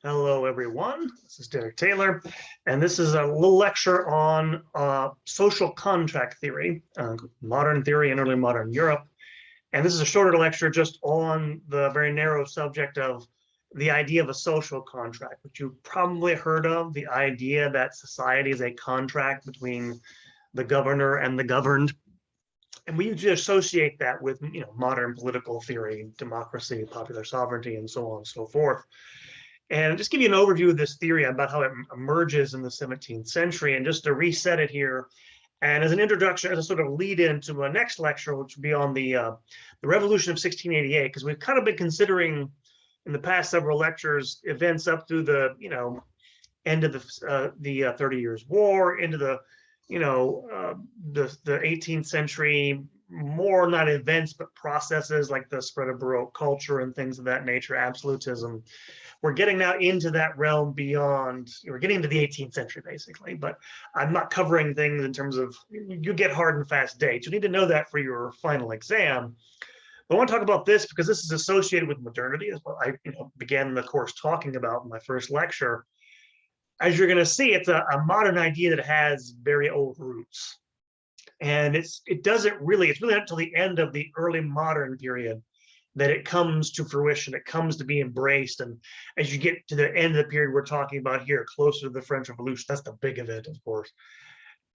Hello, everyone. This is Derek Taylor, and this is a little lecture on social contract theory, modern theory in early modern Europe. And this is a shorter lecture just on the very narrow subject of the idea of a social contract, which you've probably heard of, the idea that society is a contract between the governor and the governed. And we usually associate that with, modern political theory, democracy, popular sovereignty, and so on and so forth. And just give you an overview of this theory about how it emerges in the 17th century, and just to reset it here, and as an introduction, as a sort of lead into my next lecture, which will be on the Revolution of 1688, because we've kind of been considering in the past several lectures events up through the end of the 30 Years War, into the the 18th century, more not events but processes like the spread of Baroque culture and things of that nature, absolutism. We're getting now into that realm beyond, we're getting into the 18th century basically, but I'm not covering things in terms of, you get hard and fast dates. You need to know that for your final exam. But I want to talk about this because this is associated with modernity, as well. I began the course talking about in my first lecture. As you're going to see, it's a modern idea that has very old roots. And it's really not until the end of the early modern period that it comes to fruition, it comes to be embraced. And as you get to the end of the period we're talking about here, closer to the French Revolution, that's the big event, of course.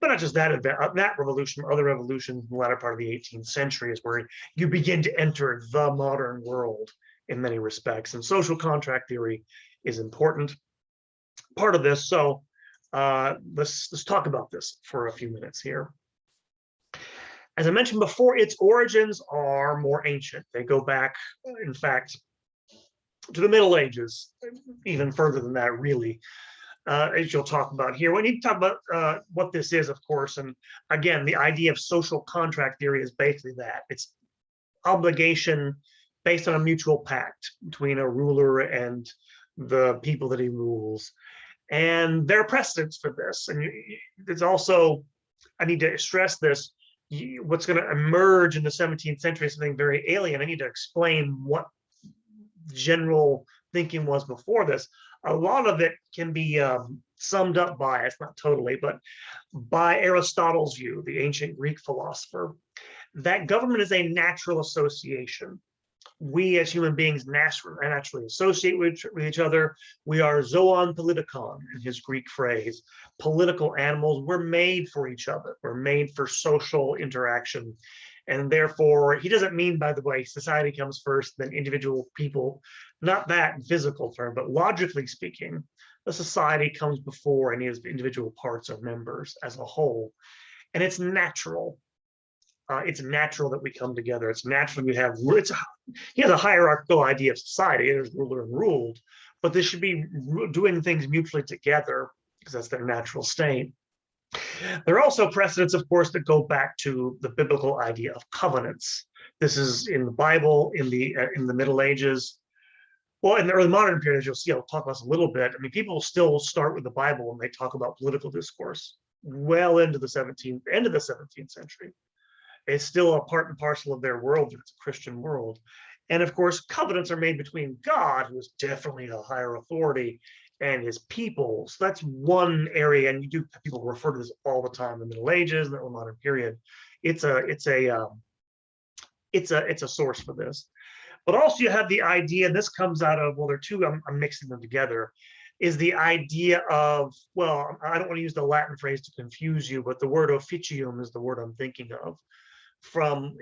But not just that event, that revolution, other revolutions in the latter part of the 18th century is where you begin to enter the modern world in many respects. And social contract theory is important part of this. So let's talk about this for a few minutes here. As I mentioned before, its origins are more ancient. They go back, in fact, to the Middle Ages, even further than that, really, as you'll talk about here. We need to talk about what this is, of course. And again, the idea of social contract theory is basically that. It's obligation based on a mutual pact between a ruler and the people that he rules. And there are precedents for this. And it's also, I need to stress this, what's going to emerge in the 17th century is something very alien. I need to explain what general thinking was before this. A lot of it can be summed up by, it's not totally, but by Aristotle's view, the ancient Greek philosopher, that government is a natural association. We as human beings naturally associate with each other. We are zoon politikon, in his Greek phrase. Political animals, we're made for each other. We're made for social interaction. And therefore, he doesn't mean, by the way, society comes first, then individual people, not that physical term, but logically speaking, the society comes before any of the individual parts or members as a whole. And it's natural. It's natural that we come together. It's natural we have, he has a hierarchical idea of society. There's ruler and ruled, but they should be doing things mutually together because that's their natural state. There are also precedents, of course, that go back to the biblical idea of covenants. This is in the Bible, in the Middle Ages. Well, in the early modern period, as you'll see, I'll talk about this a little bit. I mean, people still start with the Bible when they talk about political discourse well into the end of the 17th century. It's still a part and parcel of their world. It's a Christian world. And of course, covenants are made between God, who is definitely a higher authority, and his people. So that's one area, and people refer to this all the time in the Middle Ages, in the modern period. It's a source for this. But also you have the idea, and this comes out of, well, there are two, I'm mixing them together, is the idea of, well, I don't want to use the Latin phrase to confuse you, but the word officium is the word I'm thinking of. From,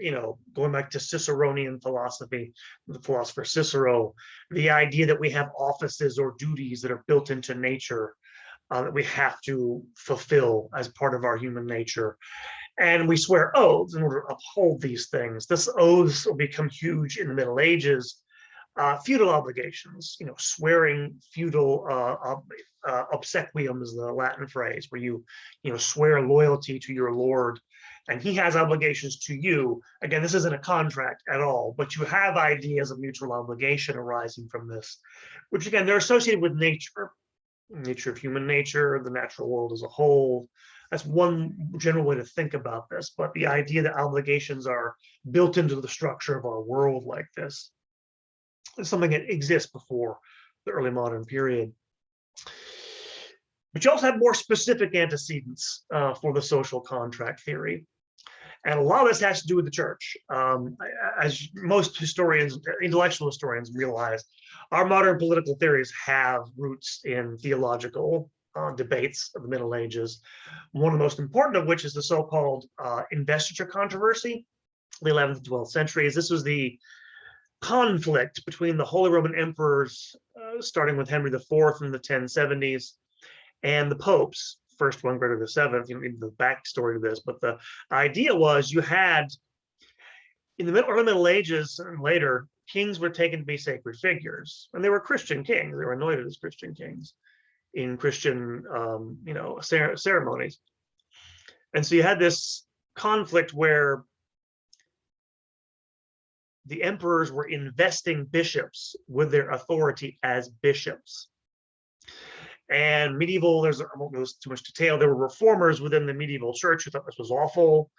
going back to Ciceronian philosophy, the philosopher Cicero, the idea that we have offices or duties that are built into nature that we have to fulfill as part of our human nature. And we swear oaths in order to uphold these things. This oaths will become huge in the Middle Ages. Feudal obligations, swearing feudal obsequium is the Latin phrase, where you swear loyalty to your lord, and he has obligations to you. Again, this isn't a contract at all, but you have ideas of mutual obligation arising from this, which again, they're associated with nature of human nature, the natural world as a whole. That's one general way to think about this, but the idea that obligations are built into the structure of our world like this is something that exists before the early modern period. But you also have more specific antecedents for the social contract theory. And a lot of this has to do with the church. As most historians, intellectual historians realize, our modern political theories have roots in theological debates of the Middle Ages. One of the most important of which is the so-called investiture controversy, the 11th and 12th centuries. This was the conflict between the Holy Roman Emperors, starting with Henry IV in the 1070s, and the popes, first one, Gregory VII. You don't need the backstory to this, but the idea was you had, in the early Middle Ages and later, kings were taken to be sacred figures, and they were Christian kings. They were anointed as Christian kings in Christian, ceremonies. And so you had this conflict where the emperors were investing bishops with their authority as bishops. And medieval, I won't go into too much detail, there were reformers within the medieval church who thought this was awful.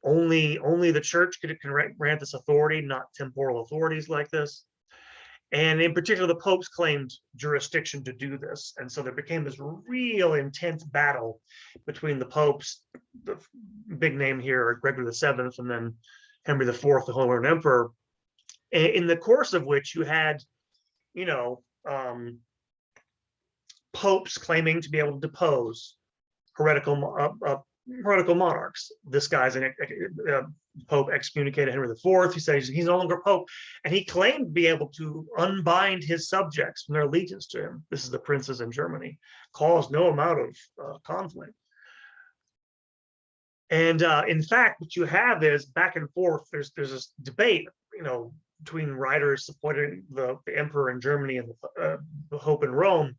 Only the church can grant this authority, not temporal authorities like this. And in particular, the popes claimed jurisdiction to do this. And so there became this real intense battle between the popes, the big name here, Gregory VII, and then Henry IV, the Holy Roman Emperor, in the course of which you had, popes claiming to be able to depose heretical monarchs. This guy's Pope excommunicated Henry IV. He says he's no longer Pope, and he claimed to be able to unbind his subjects from their allegiance to him. This is the princes in Germany. Caused no amount of conflict. And in fact, what you have is back and forth. There's this debate, between writers supporting the emperor in Germany and the Pope in Rome.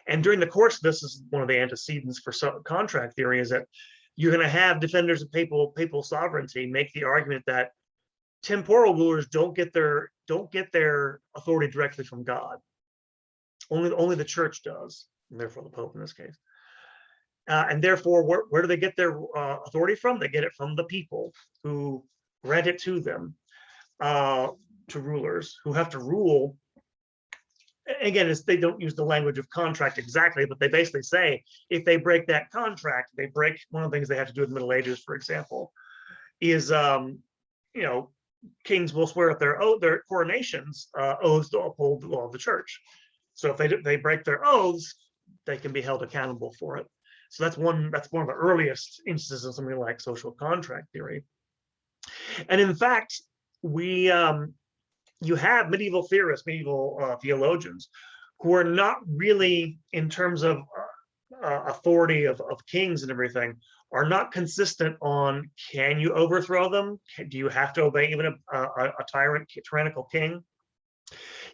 And during the course of this is one of the antecedents for contract theory, is that you're going to have defenders of papal sovereignty make the argument that temporal rulers don't get their authority directly from God. Only the church does, and therefore the Pope in this case. And therefore, where do they get their authority from? They get it from the people who grant it to them, to rulers who have to rule. Again, they don't use the language of contract exactly, but they basically say if they break that contract, they break one of the things they have to do in the Middle Ages, for example, is kings will swear at their coronations oaths to uphold the law of the church. So if they break their oaths, they can be held accountable for it. So that's one of the earliest instances of something like social contract theory. And in fact, you have medieval theorists, medieval theologians, who are not really, in terms of authority of kings and everything, are not consistent on, can you overthrow them? Do you have to obey even a tyrannical king?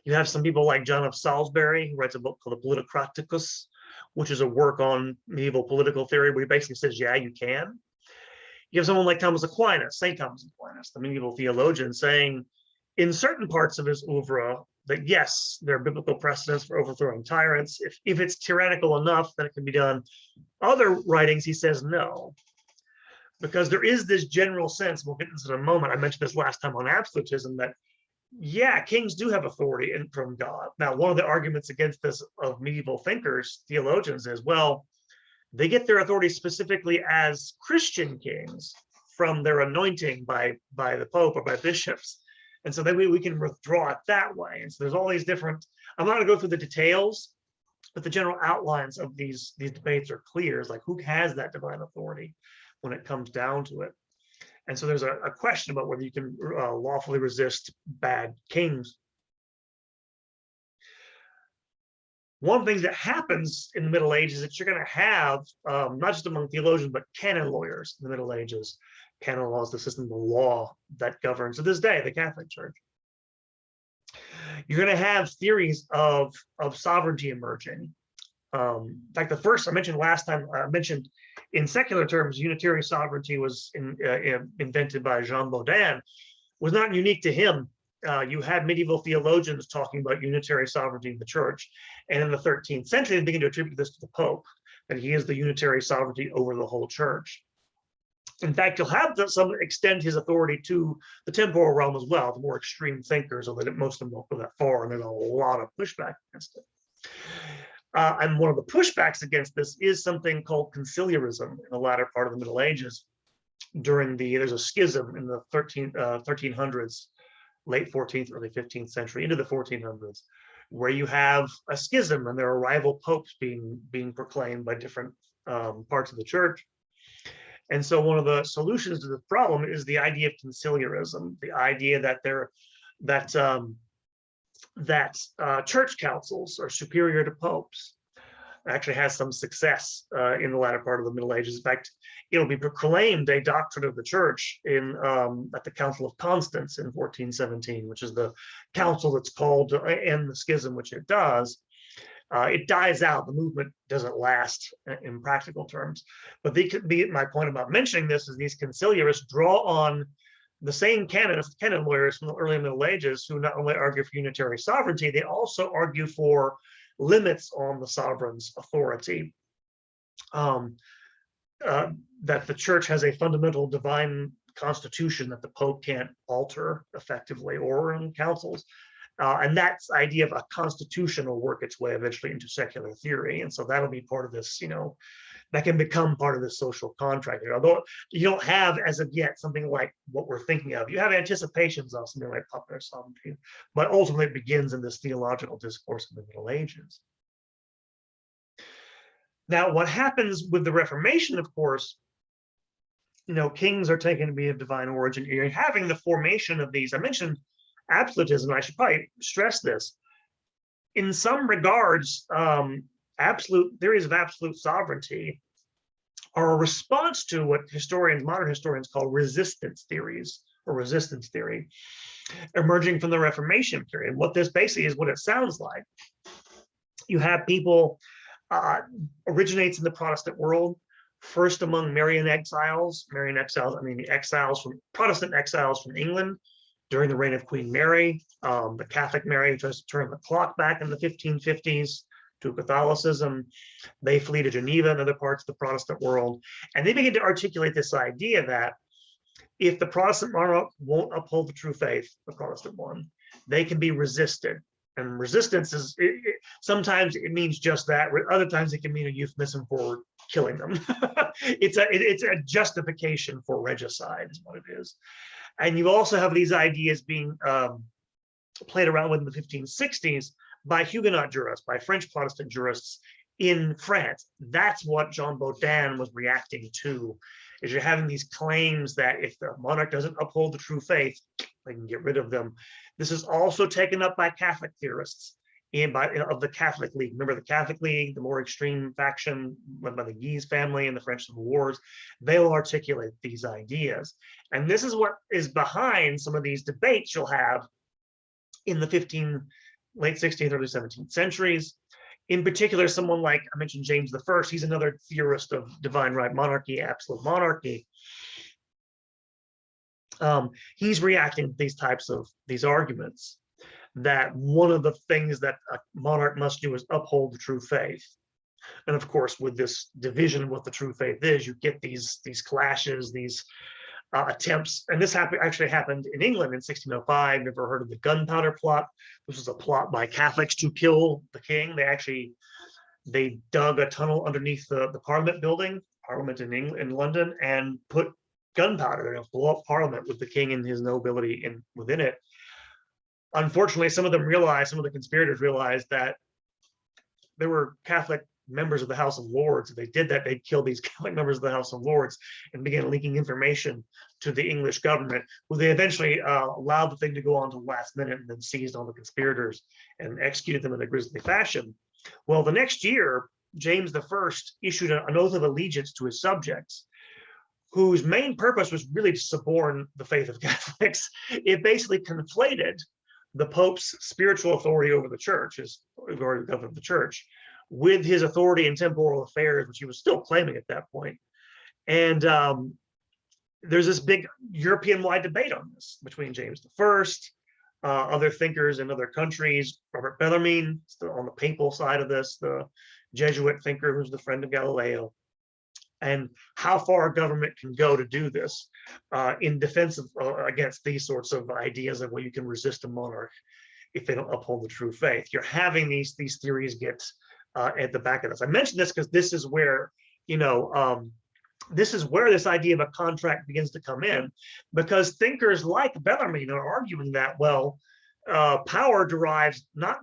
You have some people like John of Salisbury, who writes a book called the Politicraticus, which is a work on medieval political theory, where he basically says, yeah, you can. You have someone like Thomas Aquinas, St. Thomas Aquinas, the medieval theologian, saying in certain parts of his oeuvre that yes, there are biblical precedents for overthrowing tyrants. If it's tyrannical enough, then it can be done. Other writings, he says no, because there is this general sense, we'll get into this in a moment, I mentioned this last time on absolutism, that yeah, kings do have authority from God. Now, one of the arguments against this of medieval thinkers, theologians, is, well, they get their authority specifically as Christian kings from their anointing by the Pope or by bishops. And so then we can withdraw it that way. And so there's all these different, I'm not going to go through the details, but the general outlines of these debates are clear. It's like, who has that divine authority when it comes down to it? And so there's a question about whether you can lawfully resist bad kings. One of the things that happens in the Middle Ages is that you're going to have, not just among theologians, but canon lawyers in the Middle Ages. Canon law is the system of law that governs, to this day, the Catholic Church. You're going to have theories of sovereignty emerging. In fact, the first I mentioned last time, I mentioned in secular terms, unitary sovereignty was invented by Jean Baudin, was not unique to him. You had medieval theologians talking about unitary sovereignty in the church. And in the 13th century, they began to attribute this to the Pope, that he is the unitary sovereignty over the whole church. In fact, you'll have some extend his authority to the temporal realm as well, the more extreme thinkers, although most of them won't go that far, and there's a lot of pushback against it. And one of the pushbacks against this is something called conciliarism in the latter part of the Middle Ages. There's a schism in the 1300s, late 14th, early 15th century, into the 1400s, where you have a schism and there are rival popes being proclaimed by different parts of the church. And so one of the solutions to the problem is the idea of conciliarism, the idea that church councils are superior to popes. Actually has some success in the latter part of the Middle Ages. In fact, it'll be proclaimed a doctrine of the church at the Council of Constance in 1417, which is the council that's called to end the schism, which it does. It dies out. The movement doesn't last in practical terms. But my point about mentioning this is these conciliarists draw on the same canon lawyers from the early Middle Ages who not only argue for unitary sovereignty, they also argue for limits on the sovereign's authority, that the church has a fundamental divine constitution that the Pope can't alter effectively, or in councils. And that idea of a constitution will work its way eventually into secular theory. And so that'll be part of this, that can become part of the social contract. Although you don't have, as of yet, something like what we're thinking of. You have anticipations of something like popular sovereignty, but ultimately it begins in this theological discourse of the Middle Ages. Now, what happens with the Reformation, of course, kings are taken to be of divine origin. You're having the formation of these. I mentioned absolutism. I should probably stress this. In some regards, absolute theories of absolute sovereignty are a response to what modern historians call resistance theories, or resistance theory, emerging from the Reformation period. What this basically is, what it sounds like. You have people, originates in the Protestant world, first among Marian exiles, I mean the Protestant exiles from England during the reign of Queen Mary, the Catholic Mary tries to turn the clock back in the 1550s to Catholicism. They flee to Geneva and other parts of the Protestant world, and they begin to articulate this idea that if the Protestant monarch won't uphold the true faith, the Protestant one, they can be resisted. And resistance is, sometimes it means just that. Other times it can mean a euphemism for killing them. It's a justification for regicide is what it is. And you also have these ideas being played around with in the 1560s by Huguenot jurists, by French Protestant jurists in France. That's what Jean Bodin was reacting to, is you're having these claims that if the monarch doesn't uphold the true faith, they can get rid of them. This is also taken up by Catholic theorists of the Catholic League. Remember the Catholic League, the more extreme faction led by the Guise family in the French Civil Wars, they'll articulate these ideas. And this is what is behind some of these debates you'll have in the late 16th, early 17th centuries. In particular, someone like, I mentioned James I, he's another theorist of divine right monarchy, absolute monarchy. He's reacting to these types of these arguments, that one of the things that a monarch must do is uphold the true faith. And of course, with this division of what the true faith is, you get these clashes, these attempts. And this actually happened in England in 1605. Never heard of the Gunpowder Plot? This was a plot by Catholics to kill the king. They dug a tunnel underneath the Parliament building, Parliament in London, and put gunpowder to blow up Parliament with the king and his nobility within it. Unfortunately, some of the conspirators realized that there were Catholic members of the House of Lords. If they did that, they'd kill these Catholic members of the House of Lords, and began leaking information to the English government, who they eventually allowed the thing to go on to the last minute, and then seized all the conspirators and executed them in a grisly fashion. Well, the next year, James I issued an oath of allegiance to his subjects, whose main purpose was really to suborn the faith of Catholics. It basically conflated the Pope's spiritual authority over the church, his authority to govern the church, with his authority in temporal affairs, which he was still claiming at that point. And there's this big European-wide debate on this between James I, other thinkers in other countries, Robert Bellarmine, still on the papal side of this, the Jesuit thinker who's the friend of Galileo. and how far a government can go to do this in defense of against these sorts of ideas of, well, you can resist a monarch if they don't uphold the true faith. You're having these theories get at the back of this. I mentioned this because this is where, you know, this is where this idea of a contract begins to come in, because thinkers like Bellarmine are arguing that, well, power derives not,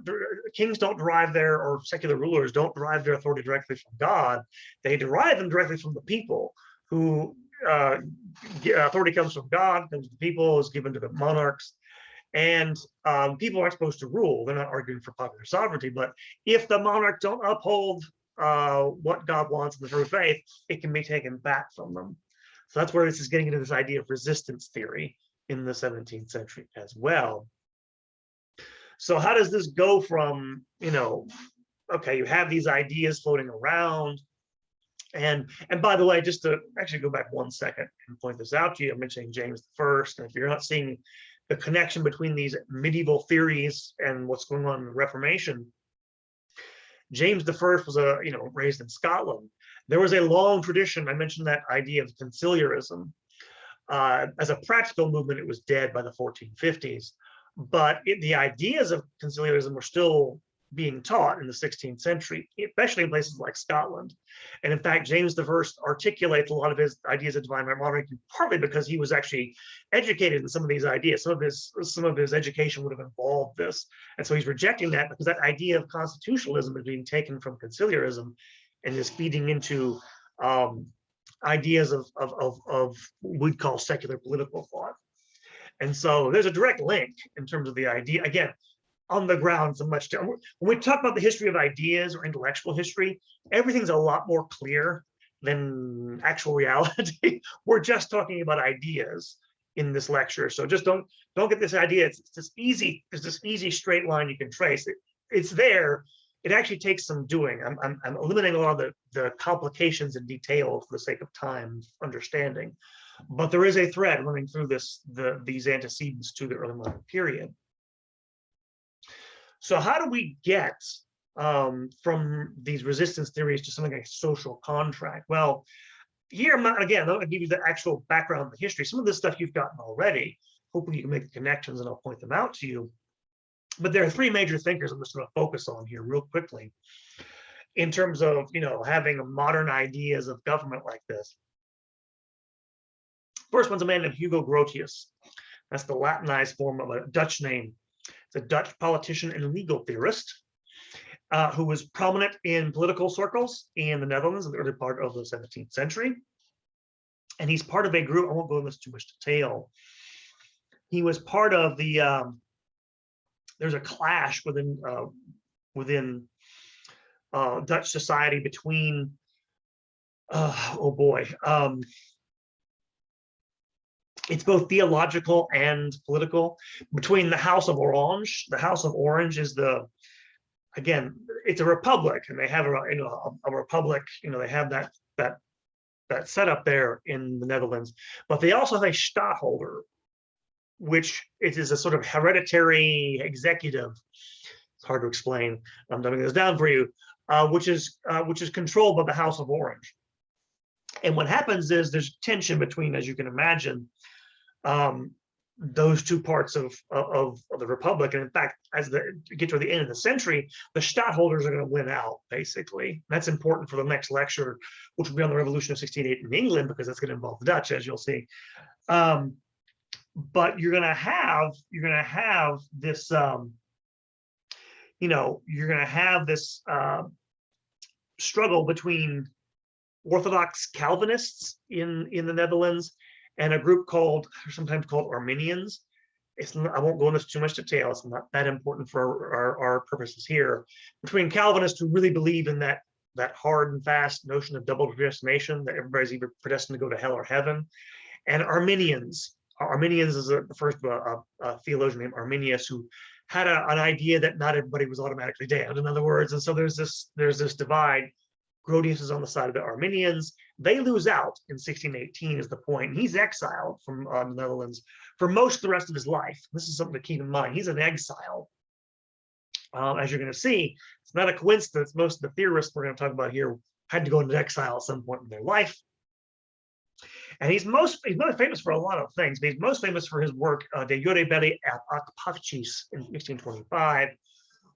kings don't derive their, or secular rulers don't derive their authority directly from God. They derive them directly from the people, who authority comes from God, comes to the people, is given to the monarchs. And people aren't supposed to rule. They're not arguing for popular sovereignty, but if the monarch don't uphold what God wants in the true faith, it can be taken back from them. So that's where this is getting into this idea of resistance theory in the 17th century as well. So how does this go from, you know, okay, you have these ideas floating around, and by the way, just to actually go back 1 second and point this out to you, I'm mentioning James I, and if you're not seeing the connection between these medieval theories and what's going on in the Reformation, James I was raised in Scotland. There was a long tradition. I mentioned that idea of conciliarism. As a practical movement, it was dead by the 1450s, but the ideas of conciliarism were still being taught in the 16th century, especially in places like Scotland. And in fact, James I articulates a lot of his ideas of divine monarchy, partly because he was actually educated in some of these ideas. Some of his education would have involved this. And so he's rejecting that, because that idea of constitutionalism is being taken from conciliarism and is feeding into ideas of we'd call secular political thought. And so there's a direct link in terms of the idea. Again, on the ground, so much. When we talk about the history of ideas or intellectual history, everything's a lot more clear than actual reality. We're just talking about ideas in this lecture, so just don't get this idea. It's this easy. There's this easy straight line you can trace. It's there. It actually takes some doing. I'm eliminating a lot of the complications and detail for the sake of time understanding, but there is a thread running through these antecedents to the early modern period. So how do we get from these resistance theories to something like social contract? Well, here I'm going to give you the actual background of the history. Some of this stuff you've gotten already. Hopefully you can make the connections, and I'll point them out to you. But there are three major thinkers I'm just going to focus on here real quickly in terms of, you know, having modern ideas of government like this. First one's a man named Hugo Grotius. That's the Latinized form of a Dutch name. It's a Dutch politician and legal theorist who was prominent in political circles in the Netherlands in the early part of the 17th century. And he's part of a group, I won't go into too much detail. He was part of the, there's a clash within Dutch society between, it's both theological and political, between the House of Orange. The House of Orange is it's a republic, and they have a republic. You know, they have that setup there in the Netherlands, but they also have a stadtholder, which it is a sort of hereditary executive. It's hard to explain. I'm dumbing this down for you, which is controlled by the House of Orange. And what happens is there's tension between, as you can imagine, those two parts of the republic. And in fact, as they get to the end of the century, the stadtholders are going to win out, basically. And that's important for the next lecture, which will be on the Revolution of 1688 in England, because that's going to involve the Dutch, as you'll see. But you're going to have this, you're going to have this struggle between Orthodox Calvinists in the Netherlands and a group sometimes called Arminians. I won't go into too much detail. It's not that important for our purposes here. Between Calvinists, who really believe in that hard and fast notion of double predestination, that everybody's either predestined to go to hell or heaven, and Arminians. Arminians is the first theologian named Arminius, who had an idea that not everybody was automatically damned, in other words. And so there's this divide. Grotius is on the side of the Arminians. They lose out in 1618 is the point. He's exiled from the Netherlands for most of the rest of his life. This is something to keep in mind. He's an exile. As you're going to see, it's not a coincidence. Most of the theorists we're going to talk about here had to go into exile at some point in their life. And he's most famous for a lot of things, but he's most famous for his work De Jure Belli et Ac Pacis in 1625,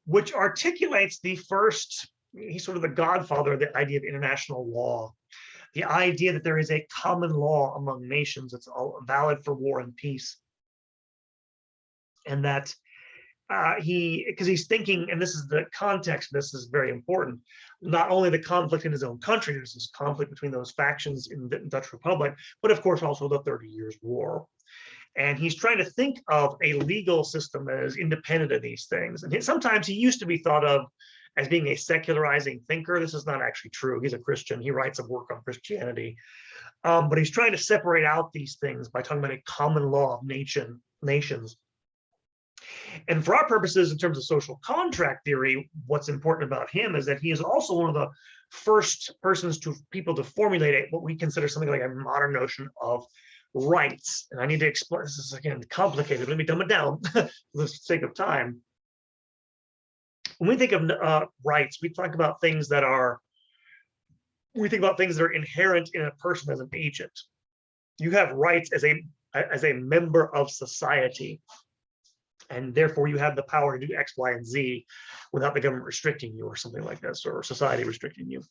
which articulates the first, he's sort of the godfather of the idea of international law, the idea that there is a common law among nations that's all valid for war and peace. And that because he's thinking, and this is the context, this is very important, not only the conflict in his own country, there's this conflict between those factions in the Dutch Republic, but of course also the 30 Years' War. And he's trying to think of a legal system as independent of these things. And sometimes he used to be thought of as being a secularizing thinker. This is not actually true. He's a Christian. He writes a work on Christianity. But he's trying to separate out these things by talking about a common law of nations. And for our purposes, in terms of social contract theory, what's important about him is that he is also one of the first people to formulate what we consider something like a modern notion of rights. And I need to explain, this is again complicated, but let me dumb it down for the sake of time. When we think of rights, we think about things that are inherent in a person as an agent. You have rights as a member of society, and therefore you have the power to do X, Y, and Z without the government restricting you or something like this, or society restricting you.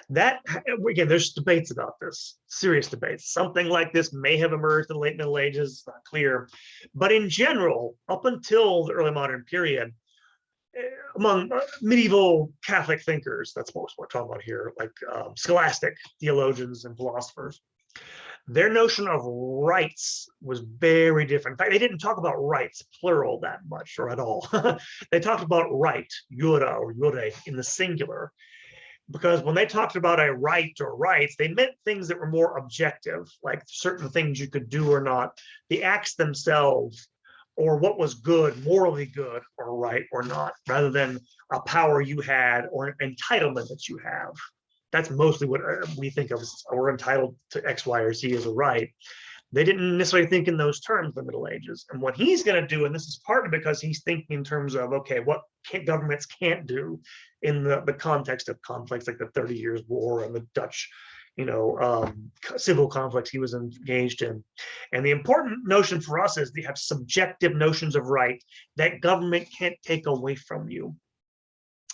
That, again, there's debates about this, serious debates. Something like this may have emerged in the late Middle Ages, not clear. But in general, up until the early modern period, among medieval Catholic thinkers, that's what we're talking about here, like scholastic theologians and philosophers, their notion of rights was very different. In fact, they didn't talk about rights, plural, that much or at all. They talked about right, jura or jure, in the singular. Because when they talked about a right or rights, they meant things that were more objective, like certain things you could do or not, the acts themselves, or what was good, morally good or right or not, rather than a power you had or an entitlement that you have. That's mostly what we think of as we're entitled to X, Y, or Z as a right. They didn't necessarily think in those terms in the Middle Ages. And what he's going to do, and this is partly because he's thinking in terms of, okay, what governments can't do in the context of conflicts like the 30 Years' War and the Dutch, civil conflicts he was engaged in. And the important notion for us is they have subjective notions of right that government can't take away from you.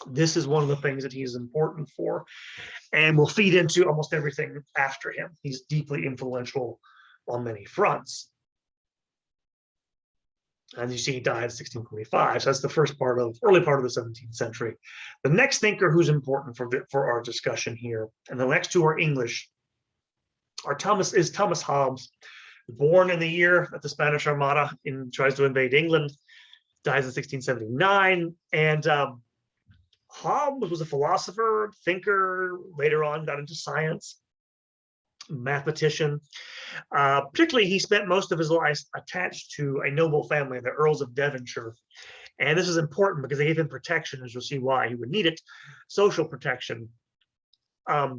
This is one of the things that he's important for, and will feed into almost everything after him. He's deeply influential on many fronts. As you see, he died in 1625. So that's the early part of the 17th century. The next thinker who's important for our discussion here, and the next two are English, is Thomas Hobbes, born in the year that the Spanish Armada tries to invade England, dies in 1679. And Hobbes was a philosopher, thinker, later on got into science, mathematician. Particularly, he spent most of his life attached to a noble family, the Earls of Devonshire. And this is important because they gave him protection, as you'll see why he would need it, social protection,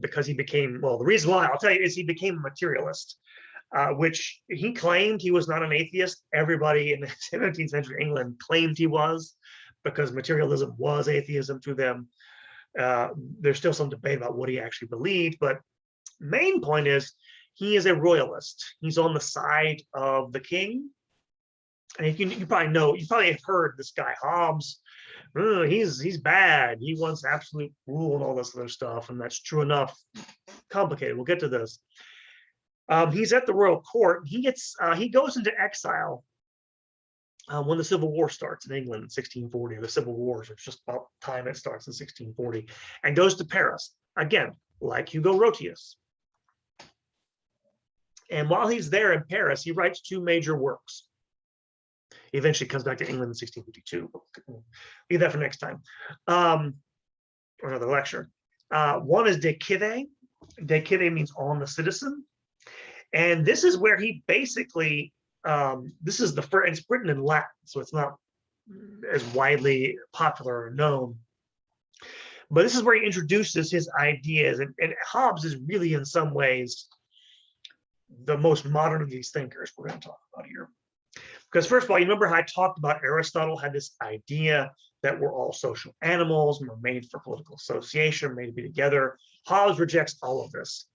because he became, well, the reason why, I'll tell you, is he became a materialist, which he claimed he was not an atheist. Everybody in 17th century England claimed he was, because materialism was atheism to them. There's still some debate about what he actually believed, but main point is he is a royalist. He's on the side of the king. And you probably have heard this guy Hobbes. He's bad. He wants absolute rule and all this other stuff, and that's true enough. Complicated. We'll get to this. He's at the royal court. He goes into exile when the Civil War starts in England in 1640. The Civil Wars, it's just about time it starts in 1640, and goes to Paris again, like Hugo Grotius. And while he's there in Paris, he writes two major works. He eventually comes back to England in 1652. Leave that for next time, or another lecture. One is De Cive. De Cive means on the citizen. And this is where he basically, this is the first, it's written in Latin, so it's not as widely popular or known. But this is where he introduces his ideas. And Hobbes is really, in some ways, the most modern of these thinkers we're going to talk about here. Because first of all, you remember how I talked about Aristotle had this idea that we're all social animals and we're made for political association, made to be together. Hobbes rejects all of this.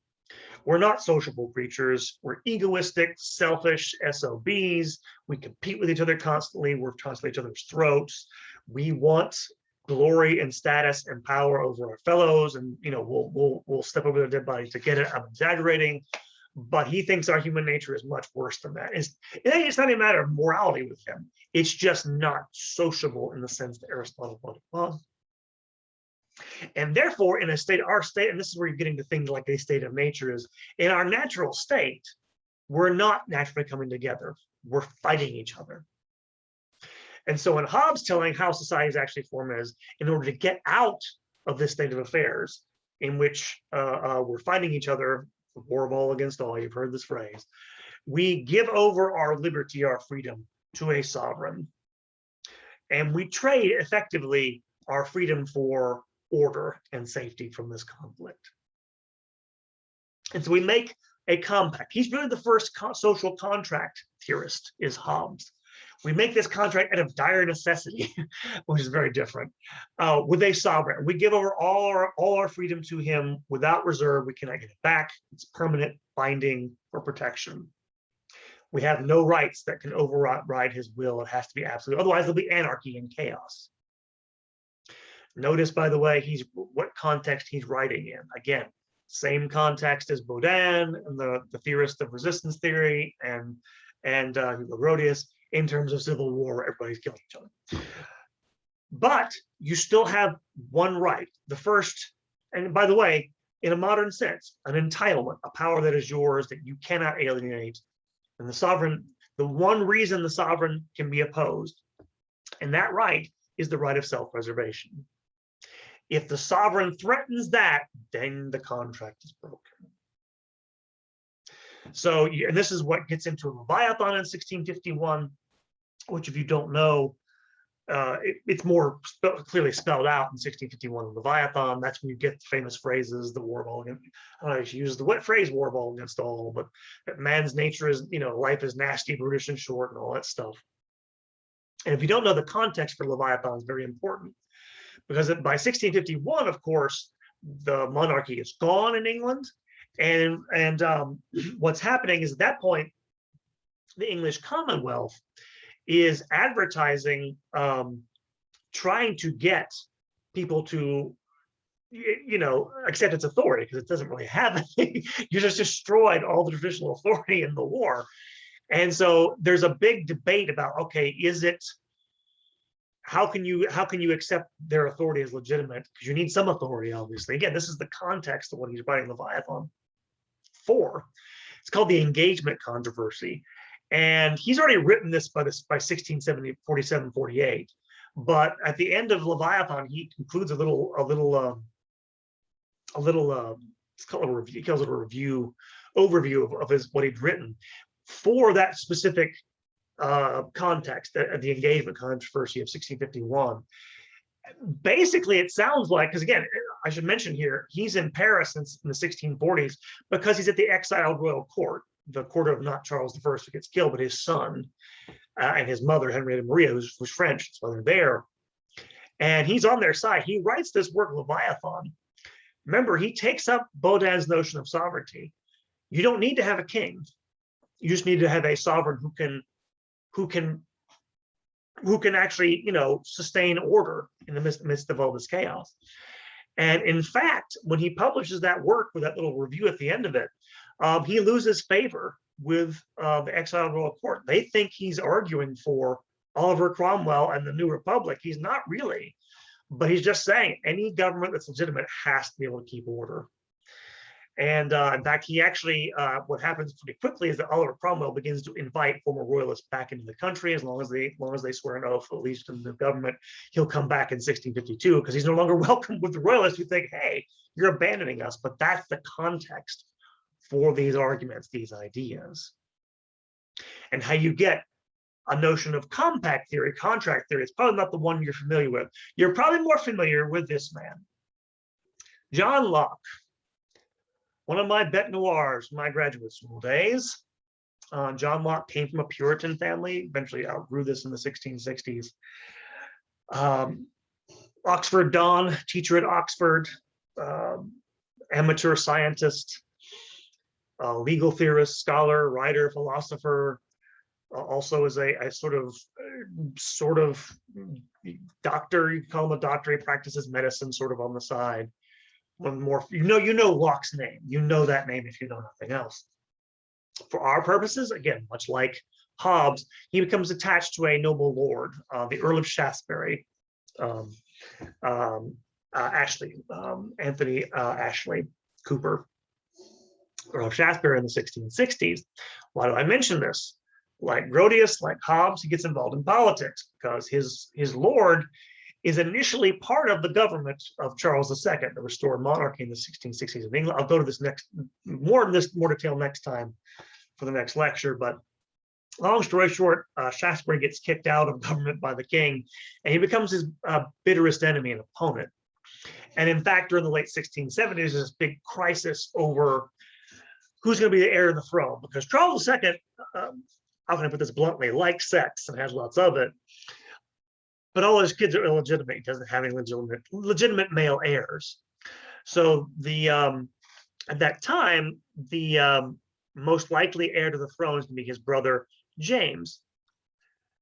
We're not sociable creatures. We're egoistic, selfish SOBs. We compete with each other constantly. We're constantly at each other's throats. We want glory and status and power over our fellows, and we'll step over their dead body to get it. I'm exaggerating, but he thinks our human nature is much worse than that. It's not a matter of morality with him. It's just not sociable in the sense that Aristotle thought it was. And therefore, in our state, and this is where you're getting to things like a state of nature, is in our natural state, we're not naturally coming together. We're fighting each other. And so when Hobbes telling how society is actually formed is, in order to get out of this state of affairs in which we're fighting each other, war of all against all, you've heard this phrase, we give over our liberty, our freedom to a sovereign. And we trade effectively our freedom for order and safety from this conflict. And so we make a compact. He's really the first social contract theorist, is Hobbes. We make this contract out of dire necessity, which is very different, with a sovereign. We give over all our freedom to him without reserve. We cannot get it back. It's permanent, binding, for protection. We have no rights that can override his will. It has to be absolute. Otherwise, there'll be anarchy and chaos. Notice, by the way, what context he's writing in. Again, same context as Baudin and the theorist of resistance theory and Hugo Grotius, in terms of civil war where everybody's killing each other. But you still have one right. The first, and by the way, in a modern sense, an entitlement, a power that is yours that you cannot alienate. And the sovereign, the one reason the sovereign can be opposed, and that right is the right of self-preservation. If the sovereign threatens that, then the contract is broken. So, and this is what gets into Leviathan in 1651, which, if you don't know, it's more clearly spelled out in 1651 in Leviathan. That's when you get the famous phrases, the war of all against, I don't know if you use the phrase war of all against all, but that man's nature is, life is nasty, brutish, and short, and all that stuff. And if you don't know the context for Leviathan, it's very important. Because by 1651, of course, the monarchy is gone in England. And what's happening is, at that point, the English Commonwealth is advertising, trying to get people to, accept its authority, because it doesn't really have anything. You just destroyed all the traditional authority in the war. And so there's a big debate about, okay, how can you accept their authority as legitimate? Because you need some authority, obviously. Again, this is the context of what he's writing Leviathan for. It's called the engagement controversy. And he's already written this by 1647, 48. But at the end of Leviathan, he concludes it's called a review. He calls it a review, overview of what he'd written for that specific context, the engagement controversy of 1651. Basically, it sounds like, because again, I should mention here, he's in Paris in the 1640s because he's at the exiled royal court, the court of not Charles I who gets killed, but his son and his mother, Henrietta Maria, who's French, so they're there. And he's on their side. He writes this work, Leviathan. Remember, he takes up Baudin's notion of sovereignty. You don't need to have a king. You just need to have a sovereign who can actually, sustain order in the midst of all this chaos. And in fact, when he publishes that work with that little review at the end of it, he loses favor with the exiled royal court. They think he's arguing for Oliver Cromwell and the New Republic. He's not really, but he's just saying any government that's legitimate has to be able to keep order. And in fact, he actually, what happens pretty quickly is that Oliver Cromwell begins to invite former royalists back into the country. As long as they swear an oath, at least to the government, he'll come back in 1652 because he's no longer welcome with the royalists who think, hey, you're abandoning us. But that's the context for these arguments, these ideas. And how you get a notion of compact theory, contract theory, it's probably not the one you're familiar with. You're probably more familiar with this man, John Locke. One of my bête noirs from my graduate school days. John Locke came from a Puritan family, eventually outgrew this in the 1660s. Oxford Don, teacher at Oxford, amateur scientist. legal theorist, scholar, writer, philosopher, also is a sort of doctor. You can call him a doctor. He practices medicine sort of on the side. One more, you know Locke's name. You know that name if you know nothing else. For our purposes, again, much like Hobbes, he becomes attached to a noble lord, the Earl of Shaftesbury, Anthony Ashley Cooper, Earl of Shaftesbury in the 1660s. Why do I mention this? Like Grotius, like Hobbes, he gets involved in politics because his lord is initially part of the government of Charles II, the restored monarchy in the 1660s in England. I'll go to this more detail next time for the next lecture. But long story short, Shaftesbury gets kicked out of government by the king, and he becomes his bitterest enemy and opponent. And in fact, during the late 1670s, there's this big crisis over who's going to be the heir to the throne, because Charles II, how can I put this bluntly, likes sex and has lots of it, but all his kids are illegitimate. He doesn't have any legitimate male heirs. So at that time, the most likely heir to the throne is going to be his brother James.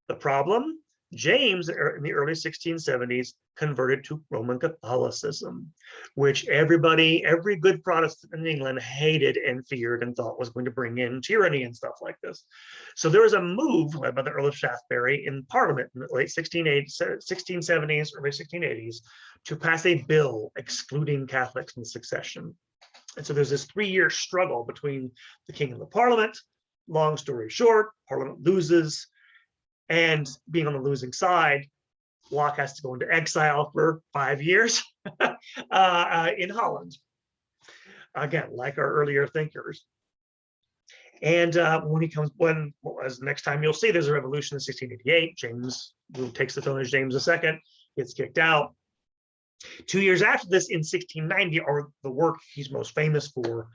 The problem: James, in the early 1670s, converted to Roman Catholicism, which every good Protestant in England hated and feared and thought was going to bring in tyranny and stuff like this. So there was a move led by the Earl of Shaftesbury in Parliament in the late 1670s, early 1680s, to pass a bill excluding Catholics from succession. And so there's this 3-year struggle between the king and the Parliament. Long story short, Parliament loses. And being on the losing side, Locke has to go into exile for 5 years in Holland. Again, like our earlier thinkers. And as next time you'll see, there's a revolution in 1688. James, who takes the throne as James II, gets kicked out. 2 years after this, in 1690, or the work he's most famous for,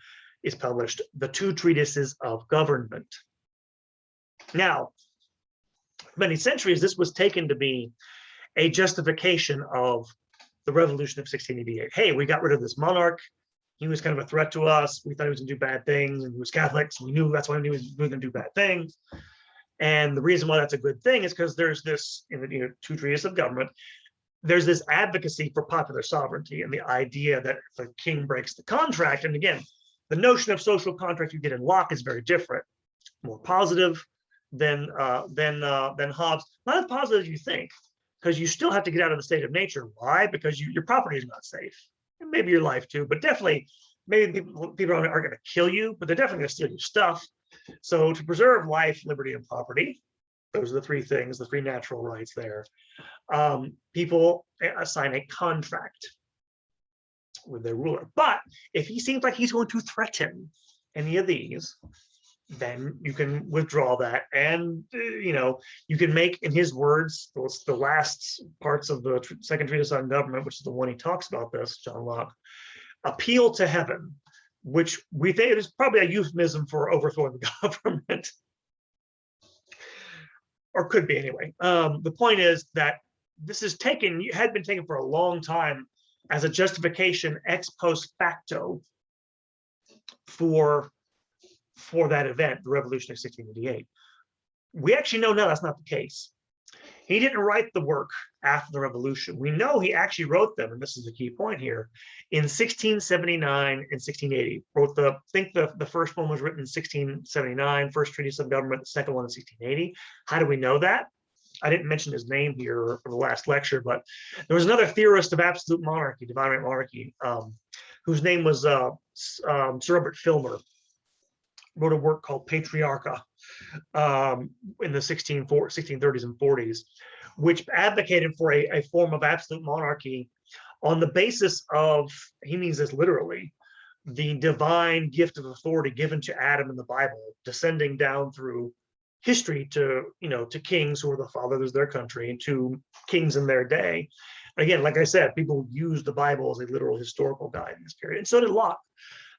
is published, The Two Treatises of Government. Now, many centuries, this was taken to be a justification of the revolution of 1688. Hey, we got rid of this monarch. He was kind of a threat to us. We thought he was going to do bad things, and he was Catholic, so we knew that's why he was going to do bad things. And the reason why that's a good thing is because there's this, in the Two Treatises of Government, there's this advocacy for popular sovereignty and the idea that if the king breaks the contract, and again, the notion of social contract you get in Locke is very different, more positive than Hobbes. Not as positive as you think, because you still have to get out of the state of nature. Why? Because your property is not safe, and maybe your life too. But definitely, maybe people aren't going to kill you, but they're definitely going to steal your stuff. So to preserve life, liberty, and property, those are the three things, the three natural rights there. People assign a contract with their ruler. But if he seems like he's going to threaten any of these, then you can withdraw that, and you can make, in his words, the last parts of the second treatise on government, which is the one he talks about this, John Locke, appeal to heaven, which we think is probably a euphemism for overthrowing the government, or could be anyway. The point is that this had been taken for a long time as a justification ex post facto for that event, the revolution of 1688. We actually know now that's not the case. He didn't write the work after the revolution. We know he actually wrote them, and this is the key point here, in 1679 and 1680. I think the first one was written in 1679, first treatise of government, the second one in 1680. How do we know that? I didn't mention his name here for the last lecture, but there was another theorist of absolute monarchy, divine right monarchy, whose name was Sir Robert Filmer. Wrote a work called Patriarcha in the 1630s and 40s, which advocated for a form of absolute monarchy on the basis of, he means this literally, the divine gift of authority given to Adam in the Bible, descending down through history to kings who were the fathers of their country, and to kings in their day. Again, like I said, people use the Bible as a literal historical guide in this period, and so did Locke.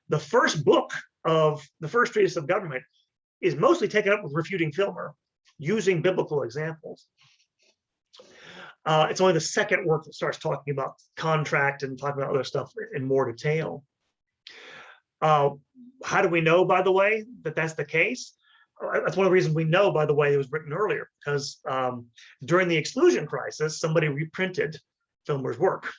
The first book of the first treatise of government is mostly taken up with refuting Filmer, using biblical examples. It's only the second work that starts talking about contract and talking about other stuff in more detail. How do we know, by the way, that that's the case? That's one of the reasons we know, by the way, it was written earlier, because during the exclusion crisis, somebody reprinted Filmer's work.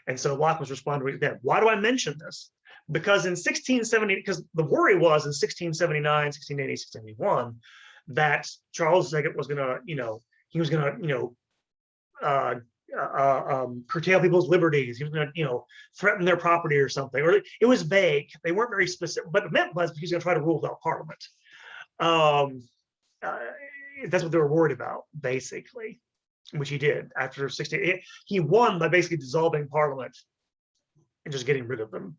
And so Locke was responding to that. Why do I mention this? Because in 1670, because the worry was in 1679, 1680, 1681, that Charles II was going to, he was going to, curtail people's liberties. He was going to, threaten their property or something. Or it was vague. They weren't very specific. But it meant was he was going to try to rule without Parliament. That's what they were worried about, basically, which he did after 16. He won by basically dissolving Parliament and just getting rid of them.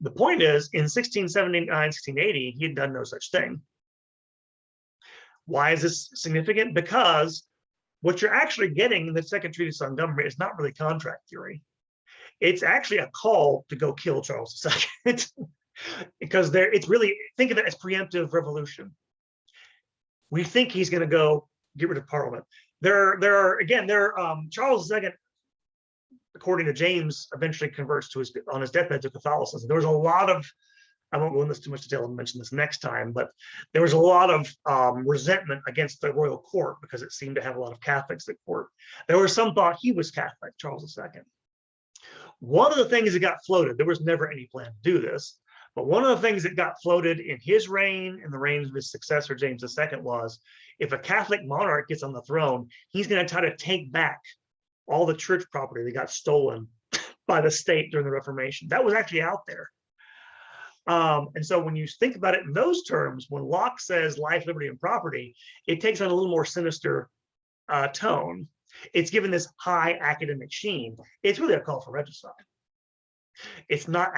The point is, in 1679, 1680, he had done no such thing. Why is this significant? Because what you're actually getting in the Second Treatise on Government is not really contract theory. It's actually a call to go kill Charles II. Because it's really, think of it as preemptive revolution. We think he's going to go get rid of Parliament. Charles II, according to James, eventually converts on his deathbed to Catholicism. There was a lot of, I won't go into too much detail, I'll mention this next time, but there was a lot of resentment against the royal court because it seemed to have a lot of Catholics at court. There was some thought he was Catholic, Charles II. One of the things that got floated, there was never any plan to do this, but one of the things that got floated in his reign, in the reign of his successor, James II, was if a Catholic monarch gets on the throne, he's going to try to take back all the church property that got stolen by the state during the Reformation. That was actually out there. And so when you think about it in those terms, when Locke says life, liberty, and property, it takes on a little more sinister tone. It's given this high academic sheen. It's really a call for regicide. It's not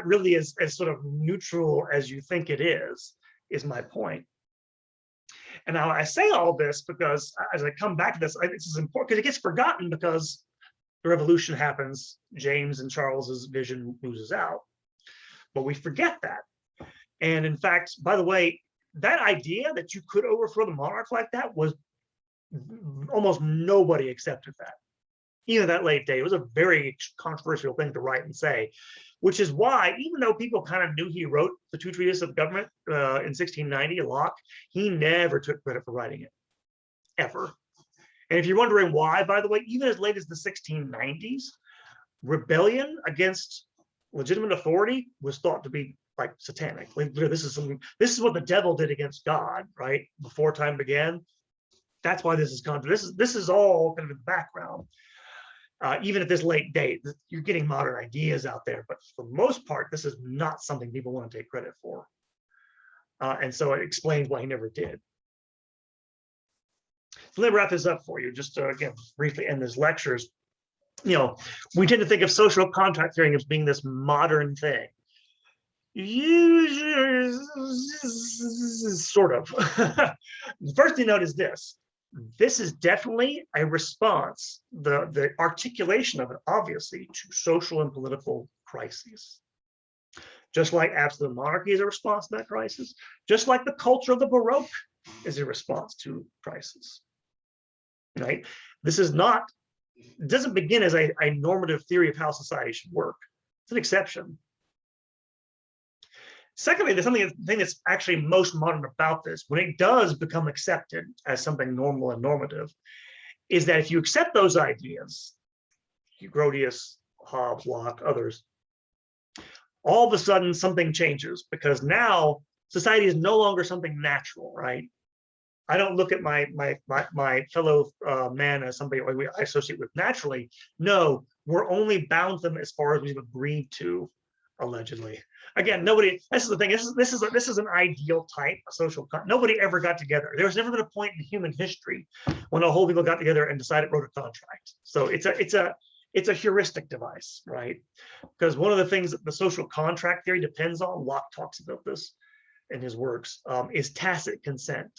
really as sort of neutral as you think it is my point. And now I say all this because as I come back to this, this is important because it gets forgotten because the revolution happens, James and Charles's vision loses out. But we forget that. And in fact, by the way, that idea that you could overthrow the monarch like that was almost nobody accepted that. Even that late day, it was a very controversial thing to write and say, which is why, even though people kind of knew he wrote the two treatises of government in 1690, Locke, he never took credit for writing it, ever. And if you're wondering why, by the way, even as late as the 1690s, rebellion against legitimate authority was thought to be like satanic. Like, this is what the devil did against God, right? Before time began. That's why this is all kind of in the background. Even at this late date, you're getting modern ideas out there, but for the most part, this is not something people want to take credit for. And so it explains why he never did. So let me wrap this up for you, just to, again, briefly end this lectures. We tend to think of social contract theory as being this modern thing. Sort of. The first thing to note is this. This is definitely a response, the articulation of it, obviously, to social and political crises. Just like absolute monarchy is a response to that crisis, just like the culture of the Baroque is a response to crisis. Right? This is not, it doesn't begin as a normative theory of how society should work. It's an exception. Secondly, there's something that's actually most modern about this, when it does become accepted as something normal and normative, is that if you accept those ideas, Grotius, Hobbes, Locke, others, all of a sudden something changes, because now society is no longer something natural, right? I don't look at my fellow man as somebody I associate with naturally. No, we're only bound to them as far as we've agreed to, allegedly. Again, nobody. This is the thing. This is an ideal type of social. Nobody ever got together. There's never been a point in human history when a whole people got together and decided wrote a contract. So it's a heuristic device, right? Because one of the things that the social contract theory depends on, Locke talks about this in his works, is tacit consent.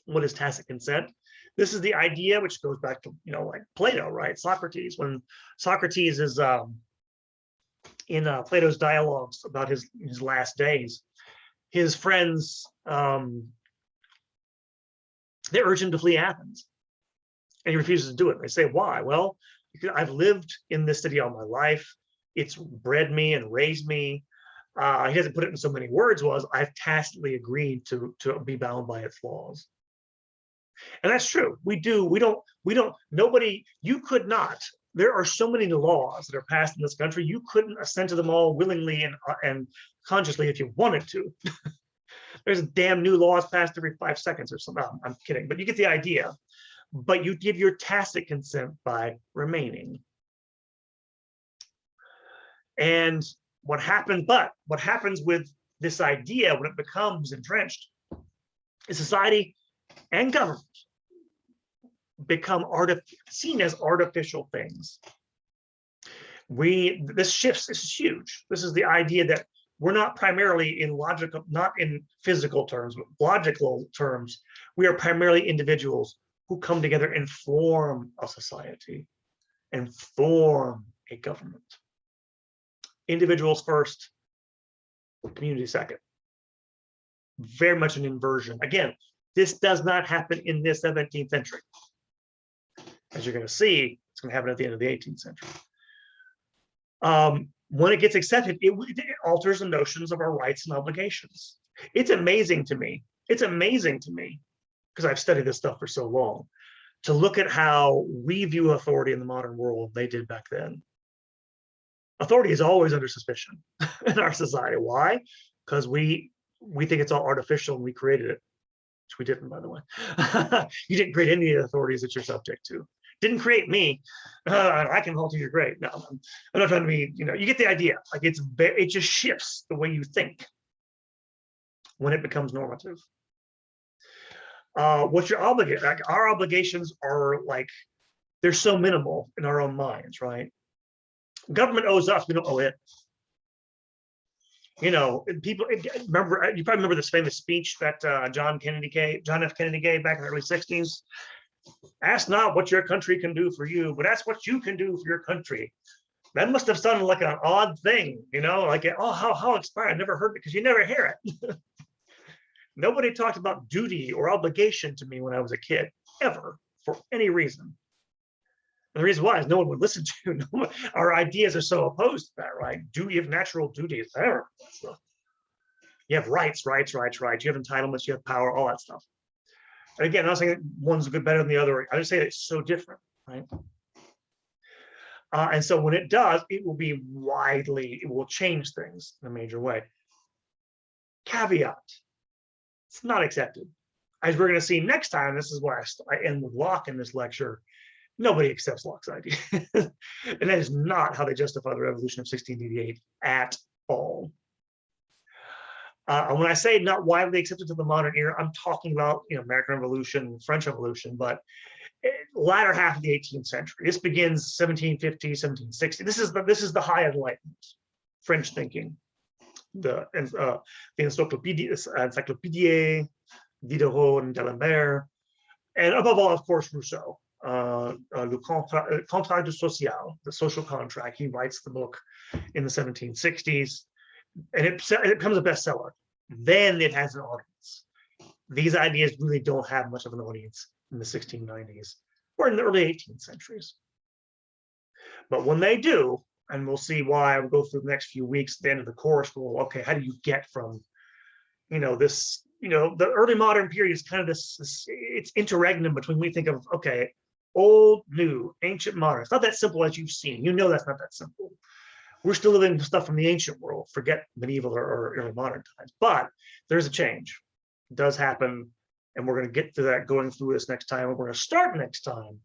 What is tacit consent? This is the idea which goes back to like Plato, right? Socrates. When Socrates is in Plato's dialogues about his last days, his friends they urge him to flee Athens, and he refuses to do it. They say, why? Well, because I've lived in this city all my life. it's bred me and raised me. He doesn't put it in so many words, was I've tacitly agreed to be bound by its laws. And that's true. We do. Nobody, you could not. There are so many laws that are passed in this country. You couldn't assent to them all willingly and consciously if you wanted to. There's damn new laws passed every 5 seconds or something. No, I'm kidding, but you get the idea. But you give your tacit consent by remaining. And what happens with this idea when it becomes entrenched is society and government become seen as artificial things. This is huge. This is the idea that we're not primarily not in physical terms, but logical terms. We are primarily individuals who come together and form a society and form a government. Individuals first, community second. Very much an inversion. Again, this does not happen in the 17th century. As you're going to see, it's going to happen at the end of the 18th century. When it gets accepted, it alters the notions of our rights and obligations. It's amazing to me. It's amazing to me, because I've studied this stuff for so long, to look at how we view authority in the modern world they did back then. Authority is always under suspicion in our society. Why? Because we think it's all artificial and we created it, which we didn't, by the way. You didn't create any of the authorities that you're subject to. Didn't create me. I can hold to your grave. No, I'm not trying to be, you get the idea. Like it just shifts the way you think when it becomes normative. What's your obligation? Like our obligations are they're so minimal in our own minds, right? Government owes us, we don't owe it. People remember, you probably remember this famous speech that John F. Kennedy gave back in the early 60s. Ask not what your country can do for you, but ask what you can do for your country. That must have sounded like an odd thing, how inspired. I never heard it, because you never hear it. Nobody talked about duty or obligation to me when I was a kid, ever, for any reason. And the reason why is no one would listen to. Our ideas are so opposed to that, right? You have natural duties, ever. You have rights. You have entitlements, you have power, all that stuff. And again, I'm not saying one's good better than the other. I just say it's so different, right? And so when it does, it will change things in a major way. Caveat, it's not accepted. As we're going to see next time, this is why I end with Locke in this lecture. Nobody accepts Locke's idea. And that is not how they justify the revolution of 1688 at all. And when I say not widely accepted to the modern era, I'm talking about American Revolution, French Revolution, but latter half of the 18th century. This begins 1750, 1760. This is the high Enlightenment, French thinking. The Encyclopédie Diderot and D'Alembert, and above all, of course, Rousseau. Le Contrat social, the social contract. He writes the book in the 1760s. And it becomes a bestseller. Then it has an audience. These ideas really don't have much of an audience in the 1690s or in the early 18th centuries. But when they do, and we'll see why, we'll go through the next few weeks, the end of the course, okay, how do you get from, this, the early modern period is kind of this it's interregnum between, we think of, okay, old, new, ancient, modern. It's not that simple as you've seen. That's not that simple. We're still living stuff from the ancient world, forget medieval or early modern times, but there's a change. It does happen, and we're going to get to that going through this next time. And we're going to start next time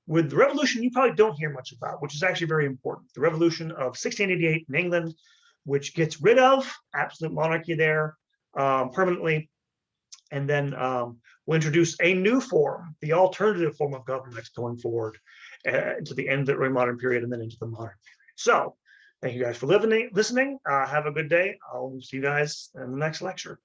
with the revolution you probably don't hear much about, which is actually very important. The revolution of 1688 in England, which gets rid of absolute monarchy there permanently. And then we'll introduce a new form, the alternative form of government going forward to the end of the early modern period and then into the modern period. So, thank you guys for listening. Have a good day. I'll see you guys in the next lecture.